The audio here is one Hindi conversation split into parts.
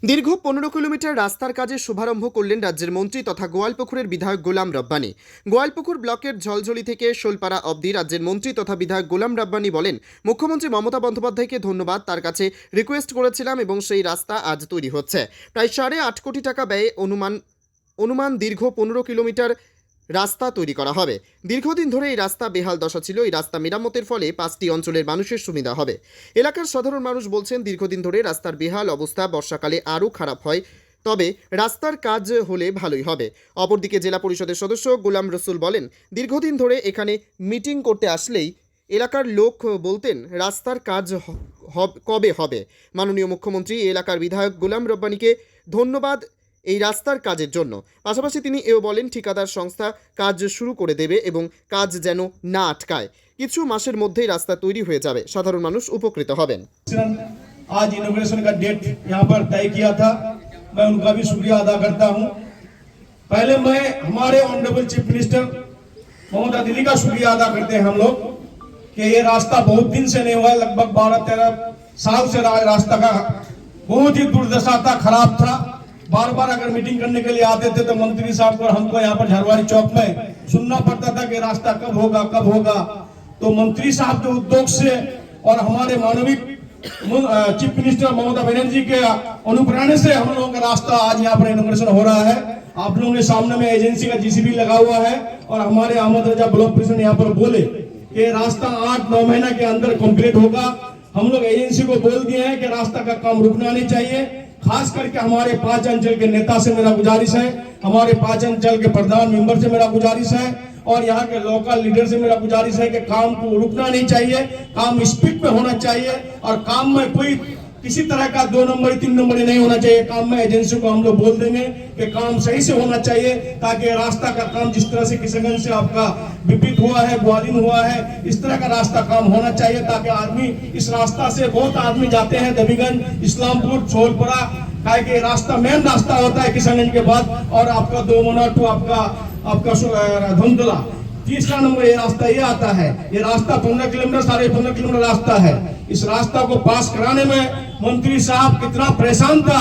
দীর্ঘ 15 কিলোমিটার রাস্তার কাজের শুভারম্ভ করলেন রাজ্যের মন্ত্রী তথা গোয়ালপুকুরের বিধায়ক গোলাম রব্বানী। গোয়ালপুকুর ব্লকের ঝলঝলি থেকে শোলপাড়া অবধি রাজ্যের মন্ত্রী তথা বিধায়ক গোলাম রব্বানী বলেন, মুখ্যমন্ত্রী মমতা বন্দ্যোপাধ্যায়কে ধন্যবাদ, তার কাছে রিকোয়েস্ট করেছিলাম এবং সেই রাস্তা আজ তৈরি হচ্ছে। প্রায় 8.5 কোটি টাকা ব্যয়ে অনুমান দীর্ঘ 15 কিলোমিটার রাস্তা তৈরি করা হবে। দীর্ঘদিন ধরে এই রাস্তা বেহাল দশা ছিল। এই রাস্তা মেরামতের ফলে 5টি অঞ্চলের মানুষের সুবিধা হবে। এলাকার সাধারণ মানুষ বলছেন, দীর্ঘদিন ধরে রাস্তার বেহাল অবস্থা, বর্ষাকালে আরও খারাপ হয়, তবে রাস্তার কাজ হলে ভালোই হবে। অপরদিকে জেলা পরিষদের সদস্য গোলাম রসুল বলেন, দীর্ঘদিন ধরে এখানে মিটিং করতে আসলেই এলাকার লোক বলতেন রাস্তার কাজ কবে হবে। মাননীয় মুখ্যমন্ত্রী এলাকার বিধায়ক গোলাম রব্বানীকে ধন্যবাদ এই রাস্তার কাজের জন্য। পাশাপাশি তিনি এও বলেন, ঠিকাদার সংস্থা কাজ শুরু করে দেবে এবং কাজ যেন না আটকায়। কিছু মাসের মধ্যেই রাস্তা তৈরি হয়ে যাবে, সাধারণ মানুষ উপকৃত হবেন। आज इनॉग्रेशन का डेट यहाँ पर तय किया था, मैं उनका भी शुक्रिया अदा करता हूँ। पहले मैं हमारे ऑनरेबल चीफ मिनिस्टर ममता दीदी का शुक्रिया अदा करते हैं हम लोग कि ये रास्ता बहुत दिन से नहीं हुआ है, लगभग 12-13 साल से रास्ता का बहुत ही दुर्दशा था, खराब था। बार बार अगर मीटिंग करने के लिए आते थे तो मंत्री साहब को हमको यहाँ पर झरवारी चौक में सुनना पड़ता था कि रास्ता कब होगा। तो मंत्री साहब के उद्योग से और हमारे माननीय चीफ मिनिस्टर ममता बनर्जी के अनुप्रेरणा से हम लोगों का रास्ता आज यहाँ पर इनॉग्रेशन हो रहा है। आप लोगों के सामने में एजेंसी का जीसीबी लगा हुआ है और हमारे अहमद रजा ब्लॉक प्रेसिडेंट यहाँ पर बोले कि रास्ता 8-9 महीना के अंदर कंप्लीट होगा। हम लोग एजेंसी को बोल दिए हैं कि रास्ता का काम रुकना नहीं चाहिए। खास करके हमारे 5 अंचल के नेता से मेरा गुजारिश है, हमारे 5 अंचल के प्रधान मेंबर से मेरा गुजारिश है और यहाँ के लोकल लीडर से मेरा गुजारिश है कि काम को रुकना नहीं चाहिए, काम स्पीड में होना चाहिए और काम में कोई किसी तरह का 2 नंबर 3 नंबर नहीं होना चाहिए। काम में एजेंसी को हम लोग बोल देंगे कि काम सही से होना चाहिए, ताकि रास्ता का काम जिस तरह से किशनगंज से आपका विपित हुआ है, ग्वालिन हुआ है, इस तरह का रास्ता काम होना चाहिए, ताकि आदमी इस रास्ता से बहुत आदमी जाते हैं दबीगंज, इस्लामपुर, छोलपड़ा, कि रास्ता मेन रास्ता होता है किशनगंज के बाद और आपका 2 मिनट टू आपका धुंधला। तीसरा नंबर ये रास्ता ये आता है। ये रास्ता 15 किलोमीटर 15.5 किलोमीटर रास्ता है। इस रास्ता को पास कराने में मंत्री साहब कितना परेशान था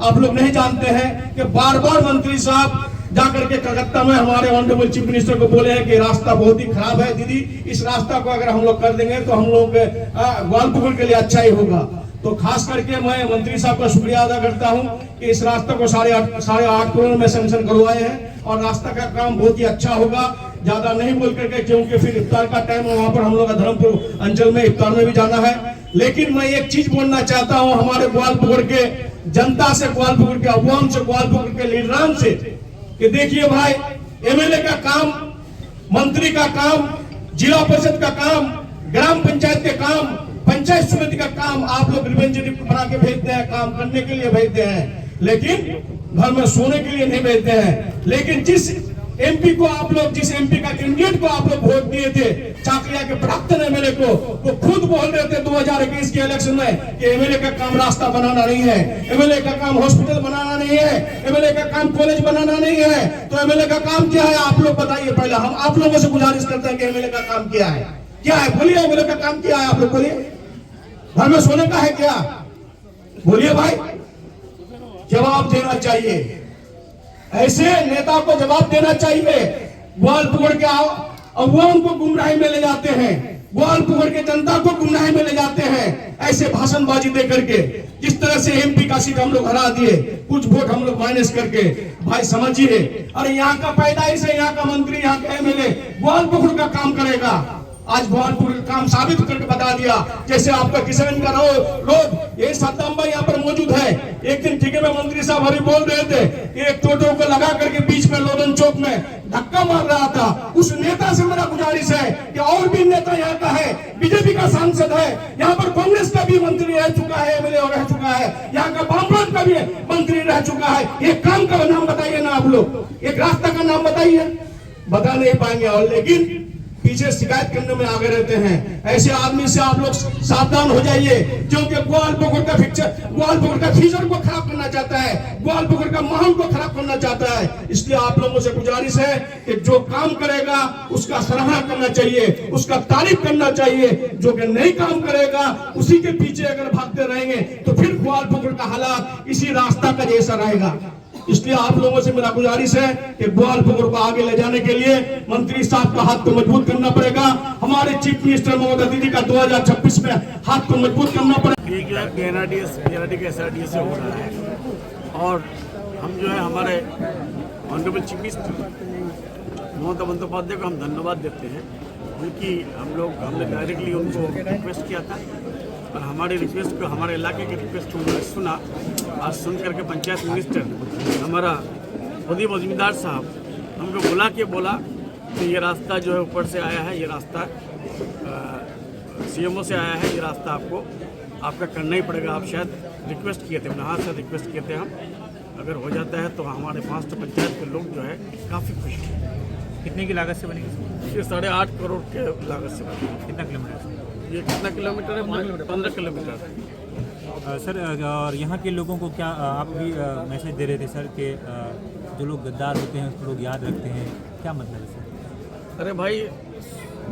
आप लोग नहीं जानते हैं कि बार बार मंत्री साहब जाकर के कलकत्ता में हमारे ऑनरेबल चीफ मिनिस्टर को बोले हैं कि रास्ता बहुत ही खराब है दीदी, इस रास्ता को अगर हम लोग कर देंगे तो हम लोग ग्वालपुकुर के लिए अच्छा ही होगा। तो खास करके मैं मंत्री साहब का शुक्रिया अदा करता हूं कि इस रास्ते को 8.5 करोड़ में सैंक्शन करवाए हैं और रास्ता का काम बहुत ही अच्छा होगा। ज्यादा नहीं बोल करके, क्योंकि फिर इफ्तार का टाइम है, वहां पर हम लोग धर्मपुर अंचल में इफ्तार में भी जाना है। लेकिन मैं एक चीज बोलना चाहता हूं हमारे ग्वालपुकुर के जनता से, ग्वालपुकुर के अवाम से, ग्वालपुकुर के लीडरान से कि देखिए भाई, एमएलए का काम, मंत्री का काम, जिला परिषद का काम, ग्राम पंचायत के काम, पंचायत समिति का काम आप लोग रिवेंजरी बना के भेजते हैं, काम करने के लिए भेजते हैं, लेकिन घर में सोने के लिए नहीं भेजते हैं। लेकिन जिस एमपी को आप लोग, जिस एमपी का कैंडिडेट को आप लोग वोट दिए थे, चाकलिया के प्राक्तन एमएलए को, वो खुद बोल रहे थे 2021 के इलेक्शन में कि एमएलए का काम रास्ता बनाना नहीं है, एमएलए का काम हॉस्पिटल बनाना नहीं है, एमएलए का काम कॉलेज बनाना नहीं है। तो एमएलए का काम क्या है आप लोग बताइए। पहले हम आप लोगों से गुजारिश करते हैं कि एमएलए का काम क्या है, बोलिए एमएलए का काम क्या है, आप लोग बोलिए। घर में सोने का है क्या, बोलिए भाई, जवाब देना चाहिए। ऐसे नेता को जवाब देना चाहिए। ग्वालपुकुर के अवाम को गुमराही में ले जाते हैं, ग्वालपुकुर के जनता को गुमराही में ले जाते हैं ऐसे भाषणबाजी दे करके। जिस तरह से एमपी का सीट हम लोग हरा दिए, कुछ वोट हम लोग माइनस करके, भाई समझिए। अरे यहाँ का पैदाइश है, यहाँ का मंत्री, यहाँ का एमएलए ग्वालपुकुर का काम करेगा। आज ग्वालपुर का काम साबित करके बता दिया। जैसे आपका किशनगंज का रोड, ये सद्दाम भाई यहाँ पर मौजूद है। एक दिन ठेके में मंत्री साहब अभी बोल रहे थे कि एक टोटो को लगा करके बीच में लोधन चौक में धक्का मार रहा था। उस नेता से मेरा गुजारिश है कि और भी नेता यहाँ का है, बीजेपी का सांसद है, यहाँ पर कांग्रेस का भी मंत्री रह चुका है, एमएलए रह चुका है, यहाँ का वामपंथ का भी मंत्री रह चुका है। एक काम का नाम बताइए ना आप लोग, एक रास्ता का नाम बताइए, बता नहीं पाएंगे। और लेकिन पीछे शिकायत करने में आगे रहते हैं। ऐसे आदमी से आप लोग सावधान हो जाइए, क्योंकि ग्वालपकोर का फ्यूचर को खराब करना चाहता है, ग्वालपकोर का माहौल को खराब करना चाहता है। इसलिए आप लोगों से गुजारिश है कि जो काम करेगा उसका सराहना करना चाहिए, उसका तारीफ करना चाहिए। जो कि नहीं काम करेगा उसी के पीछे अगर भागते रहेंगे तो फिर ग्वालपकोर का हालात इसी रास्ता का जैसा रहेगा। इसलिए आप लोगों से मेरा गुजारिश है कि ग्वालपकोर को आगे ले जाने के लिए मंत्री साहब का हाथ को मजबूत करना पड़ेगा। हमारे चीफ मिनिस्टर ममता दीदी का 2026 में हाथ को मजबूत करना पड़ेगा। ये जो है PNRD के SRDS से हो रहा है, और हम जो है हमारे ऑनरेबल चीफ मिनिस्टर ममता बंदोपाध्याय को हम धन्यवाद देते हैं, क्योंकि हमने डायरेक्टली उनको रिक्वेस्ट किया था और हमारे रिक्वेस्ट को, हमारे इलाके के रिक्वेस्ट को उन्होंने सुना। और सुन करके पंचायत मिनिस्टर हमारा उदीप मजूमदार साहब हमको बुला के बोला कि ये रास्ता जो है ऊपर से आया है, ये रास्ता CMO से आया है, ये रास्ता आपका करना ही पड़ेगा। आप शायद रिक्वेस्ट किए थे, उन्हें हाथ से रिक्वेस्ट किए थे हम, अगर हो जाता है तो हमारे 5 पंचायत के लोग जो है काफ़ी खुश हैं। कितने की लागत से बनेगी? ये 8.5 करोड़ के लागत से बनेगी। कितना किलोमीटर? ये कितना किलोमीटर है? 15 किलोमीटर। सर, और यहाँ के लोगों को क्या आप भी मैसेज दे रहे थे सर कि जो लोग गद्दार होते हैं उसको लोग याद रखते हैं, क्या मतलब है सर? अरे भाई,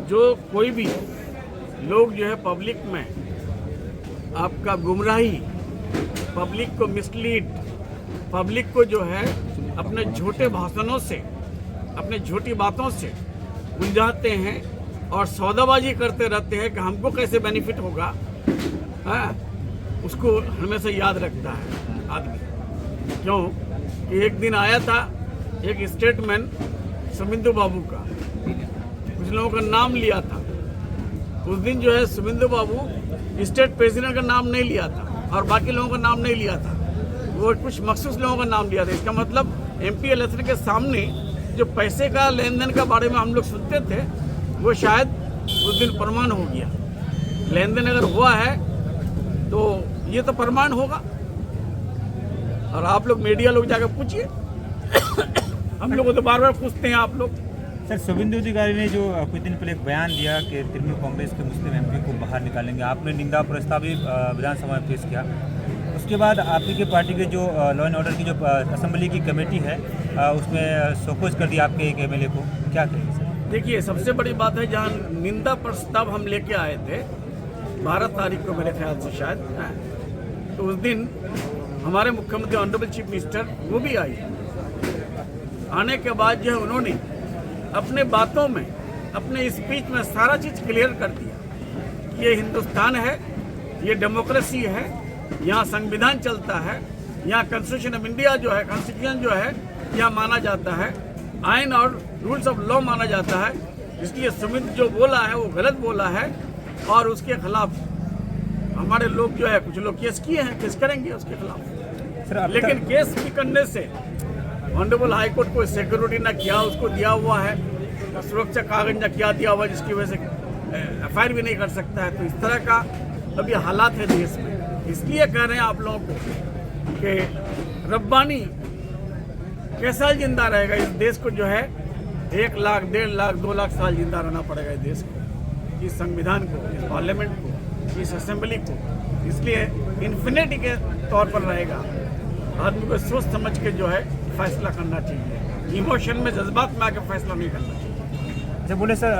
जो कोई भी लोग जो है पब्लिक में आपका गुमराही, पब्लिक को मिसलीड, पब्लिक को जो है अपने झूठे भाषणों से, अपने झूठी बातों से उलझाते हैं और सौदाबाजी करते रहते हैं कि हमको कैसे बेनिफिट होगा, हाँ, उसको हमेशा याद रखता है आदमी। क्यों कि एक दिन आया था एक स्टेटमेंट सुमिंदु बाबू का, कुछ लोगों का नाम लिया था। उस दिन जो है सुमिंदु बाबू स्टेट प्रेसिडेंट का नाम नहीं लिया था और बाकी लोगों का नाम नहीं लिया था, वो कुछ मखसूस लोगों का नाम लिया था। इसका मतलब MP इलेक्शन के सामने जो पैसे का लेन देन का बारे में हम लोग सुनते थे, वो शायद उस दिन प्रमाण हो गया। लेन देन अगर हुआ है तो ये तो प्रमाण होगा, और आप लोग मीडिया लोग जाकर पूछिए। हम लोग को तो बार बार पूछते हैं आप लोग। सर, शुभेंदु अधिकारी ने जो कुछ दिन पहले एक बयान दिया कि तृणमूल कांग्रेस के मुस्लिम MP को बाहर निकालेंगे, आपने निंदा प्रस्ताव भी विधानसभा में पेश किया। उसके बाद आपकी पार्टी के जो लॉ एंड ऑर्डर की जो असेंबली की कमेटी है उसमें शोकोज कर दिया आपके एक MLA को, क्या कहेंगे सर? देखिए, सबसे बड़ी बात है, जहाँ निंदा प्रस्ताव हम लेके आए थे 12 तारीख को मेरे ख्याल से शायद, तो उस दिन हमारे मुख्यमंत्री ऑनरेबल चीफ मिनिस्टर वो भी आई। आने के बाद जो है उन्होंने अपने बातों में, अपने स्पीच में सारा चीज़ क्लियर कर दिया। ये हिंदुस्तान है, ये डेमोक्रेसी है, यहाँ संविधान चलता है, यहाँ कॉन्स्टिट्यूशन ऑफ इंडिया जो है, कॉन्स्टिट्यूशन जो है यहाँ माना जाता है, आइन और रूल्स ऑफ लॉ माना जाता है। इसलिए सुमित जो बोला है वो गलत बोला है, और उसके खिलाफ हमारे लोग जो है, कुछ लोग केस किए हैं, केस करेंगे उसके खिलाफ। लेकिन केस भी करने से ऑनरेबल हाई कोर्ट को सिक्योरिटी ना किया उसको दिया हुआ है, सुरक्षा कागज ना किया दिया हुआ, जिसकी वजह से FIR भी नहीं कर सकता है। तो इस तरह का अभी हालात है देश में। इसलिए कह रहे हैं आप लोगों को कि रब्बानी कैसा जिंदा रहेगा इस देश को, जो है 1 लाख, 1.5 लाख, 2 लाख साल जिंदा रहना पड़ेगा इस देश को, इस संविधान को, इस पार्लियामेंट को, इस असेंबली को। इसलिए इन्फिनिटी के तौर पर रहेगा। आदमी को सोच समझ के जो है फैसला करना चाहिए, इमोशन में, जज्बात में आके फैसला नहीं करना चाहिए। जब बोले सर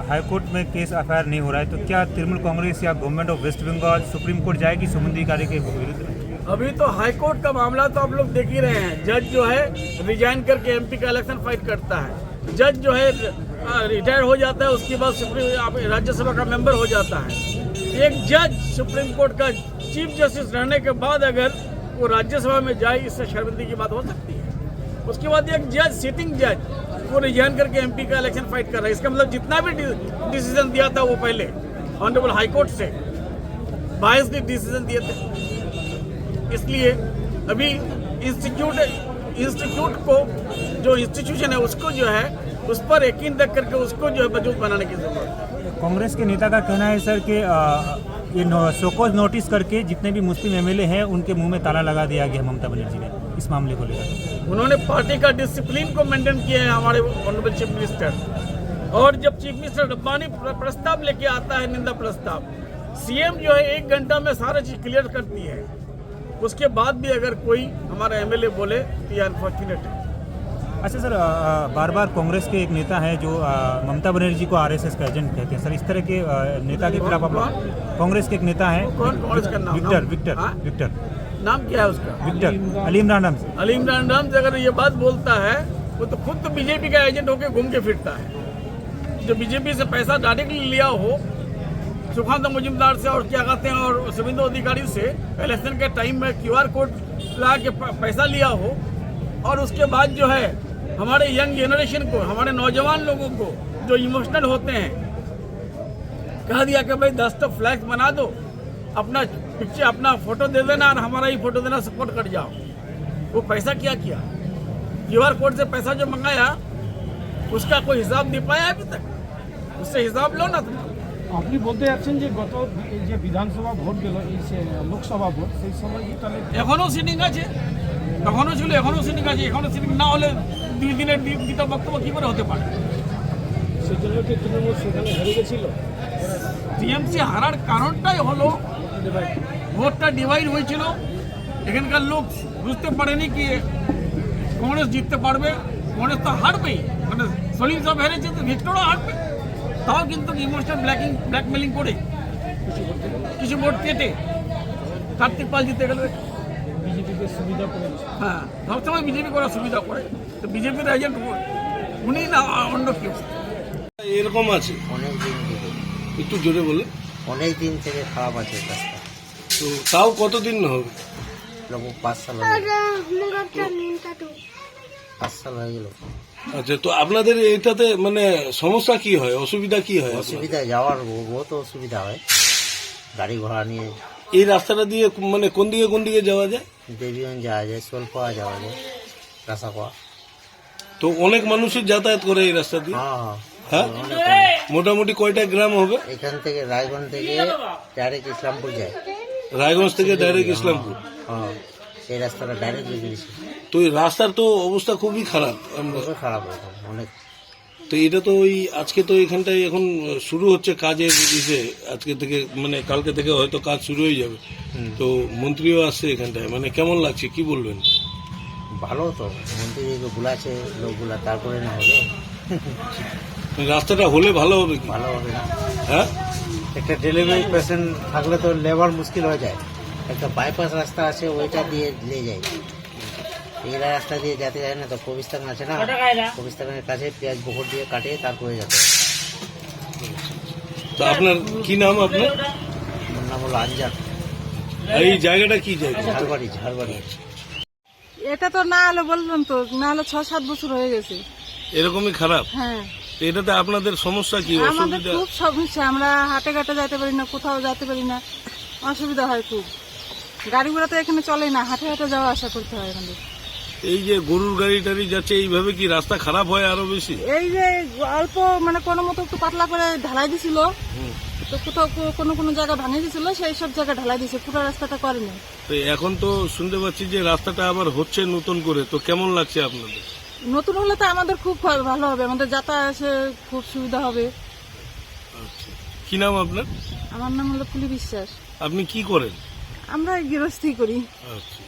हाई कोर्ट में केस FIR नहीं हो रहा है, तो क्या तृणमूल कांग्रेस या government of West Bengal Supreme Court जाएगी शुभेंदु अधिकारी के विरुद्ध? अभी तो हाई कोर्ट का मामला तो आप लोग देख ही रहे हैं। जज जो है रिजाइन करके MP का इलेक्शन फाइट करता है, जज जो है रिटायर हो जाता है, उसके बाद सुप्रीम राज्यसभा का मेंबर हो जाता है। एक जज सुप्रीम कोर्ट का चीफ जस्टिस रहने के बाद अगर वो राज्यसभा में जाए, इससे शर्मिंदगी की बात हो सकती है। उसके बाद एक जज, सिटिंग जज, वो रिजाइन करके MP का इलेक्शन फाइट कर रहा है। इसका मतलब जितना भी डिसीजन दिया था वो पहले ऑनरेबल हाई कोर्ट से बायस्ड डिसीजन दिए थे। इसलिए अभी इंस्टीट्यूट को, जो इंस्टीट्यूशन है उसको जो है, उस पर यकीन रख करके उसको जो है मजबूत बनाने की जरूरत है। कांग्रेस के नेता का कहना है सर कि ये शोकॉज नोटिस करके जितने भी मुस्लिम MLA हैं उनके मुंह में ताला लगा दिया गया ममता बनर्जी ने, इस मामले को लेकर। उन्होंने पार्टी का डिसिप्लिन को मेंटेन किया है हमारे ऑनरेबल चीफ मिनिस्टर, और जब चीफ मिनिस्टर रब्बानी प्रस्ताव लेके आता है, निंदा प्रस्ताव, सीएम जो है 1 घंटा में सारा चीज क्लियर करती है, उसके बाद भी अगर कोई हमारा एमएलए बोले तो ये अनफॉर्चुनेट है। अच्छा सर, बार बार कांग्रेस के एक नेता हैं जो ममता बनर्जी को आरएसएस का एजेंट कहते हैं सर, इस तरह के नेता के खिलाफ आप कांग्रेस के एक नेता हैं कौन कांग्रेस का नाम? विक्टर नाम क्या है उसका? विक्टर अली इमरान नाम से। अली इमरान नाम से अगर ये बात बोलता है, वो तो खुद तो बीजेपी का एजेंट होके घूम के फिरता है। जो बीजेपी से पैसा डायरेक्टली लिया हो, सुखांत मुजुमदार से और क्या कहते हैं और शुभेंदु अधिकारी से इलेक्शन के टाइम में QR कोड ला के पैसा लिया हो, और उसके बाद जो है हमारे यंग जनरेशन को, हमारे नौजवान लोगों को जो इमोशनल होते हैं, कह दिया कि भाई 10 तो फ्लैक्स बना दो, अपना पिक्चर, अपना फोटो दे देना और हमारा ही फोटो देना, सपोर्ट कर जाओ। वो पैसा क्या किया? QR कोड से पैसा जो मंगाया उसका कोई हिसाब दे पाया अभी तक? उससे हिसाब लो ना तुम। আপনি বলতে যাচ্ছেন যে গত যে বিধানসভা ভোট গেল, এই যে লোকসভা ভোট, সেই সময় কি তাহলে এখনো সিটিং আছে, তখনও ছিল, এখনো সিটিং আছে। এখনো সিটিং না হলে 2 দিনের দ্বিতীয় বক্তব্য কি করে হতে পারে? সেজন্য কি তৃণমূল সেখানে হেরে গেছিল? টিএমসি হারার কারণটাই হলো ভোটটা ডিভাইড হয়েছিল। এখানকার লোক বুঝতে পারেনি কি কংগ্রেস জিততে পারবে, কংগ্রেস তো হারবেই, মানে সলিম সব হেরেছে তো ভিক্টরও হারবে। তাও কিন্তু ইমোশনাল ব্ল্যাকমেলিং করে কিছু ভোট কেটে কার্তিক পাল জিতে গেল। বিজেপিকে সুবিধা করে দিচ্ছে। হ্যাঁ, সবসময় বিজেপি করার সুবিধা করে, তো বিজেপির এজেন্ট উনি না অন্য কেউ। এরকম আছে অনেক দিন থেকে, একটু জোরে বলে। অনেক দিন থেকে খারাপ আছে রাস্তা। তো তাও কতদিন হবে? লগভগ 5 সাল হয়ে গেল। 5 সাল হয়ে গেল। আচ্ছা, তো আপনাদের এটাতে মানে সমস্যা কি হয়, অসুবিধা কি হয়? অসুবিধা যাওয়ার বহুত অসুবিধা হয়, গাড়ি ঘোড়া নিয়ে। এই রাস্তাটা দিয়ে মানে কোন দিকে যাওয়া যায়? দেবীগঞ্জ যাওয়া যায়, সোলপাড়া যাওয়া যায়, রাসাপাড়া। তো অনেক মানুষই যাতায়াত করে এই রাস্তা দিয়ে। হ্যাঁ, হ্যাঁ, মোটামুটি কয়টা গ্রাম হবে? এখান থেকে রায়গঞ্জ থেকে ডাইরেক্ট ইসলামপুর যায়। রায়গঞ্জ থেকে ডাইরেক্ট ইসলামপুর। হ্যাঁ, সেই রাস্তাটা ডাইরেক্ট বেরিয়েছে। তো এই রাস্তার তো অবস্থা খুবই খারাপ। খুবই খারাপ এখন অনেক। তো এটা তো ওই আজকে তো এখানটায় এখন শুরু হচ্ছে কাজের ইসে, আজকে থেকে মানে কালকে থেকে হয়তো কাজ শুরু হয়ে যাবে। তো মন্ত্রীও আসছে এখানটায়, মানে কেমন লাগছে কি বলবেন? ভালো তো, মন্ত্রীকে বুলাছে লোকগুলা, তারপরে না হলে রাস্তাটা হলে ভালো হবে কি? ভালো হবে না। হ্যাঁ, একটা ডেলিভারি পেশেন্ট থাকলে তো লেবার মুশকিল হয়ে যায়। একটা বাইপাস রাস্তা আছে, ওইটা দিয়ে নিয়ে যায়। এই রাস্তা দিয়ে যেতে যায় না, তো কবিস্তান আছে না, কবিস্তানের কাছে পেঁয়াজ বকর দিয়ে কাটে তারপরে যেতে হয়। তো আপনার কি নাম? আপনার আমার নাম হলো আঞ্জাদ। এই জায়গাটা কি জায়গা? ঝাড়বাড়ি। এটা তো না হলে বললাম তো, না হলে 6-7 বছর হয়ে গেছে। এরকমই খারাপ? হ্যাঁ, তো এটাতে আপনাদের সমস্যা কি, আমাদের অসুবিধা? খুব সমস্যা, আমরা হাটে ঘাটে যেতে পারি না, কোথাও যেতে পারি না, অসুবিধা হয় খুব। গাড়ি ঘোড়া তো এখানে চলে না, হাটে হাটে যাওয়া আসা করতে হয় আমাদের। এই যে গরুর গাড়ি টাড়ি যাচ্ছে, এইভাবে কি রাস্তা খারাপ হয় আরো বেশি? এই যে অল্প মানে কোনো মতো একটু পাতলা করে ঢালাই দিছিল, তো কোথাও কোনো জায়গা ভাঙিয়ে দিছিল, সেই সব জায়গা ঢালাই দিছে, পুরো রাস্তাটা করেনি। তো এখন তো শুনতে পাচ্ছি যে রাস্তাটা আবার হচ্ছে নতুন করে, তো কেমন লাগছে আপনাদের? নতুন হলে তো আমাদের খুব ভালো হবে, আমাদের যাতায়াতে খুব সুবিধা হবে। আচ্ছা, কি নাম আপনার? আমার নাম হলো ফুলি বিশ্বাস। আপনি কি করেন? আমরা গৃহস্থী করি। আচ্ছা।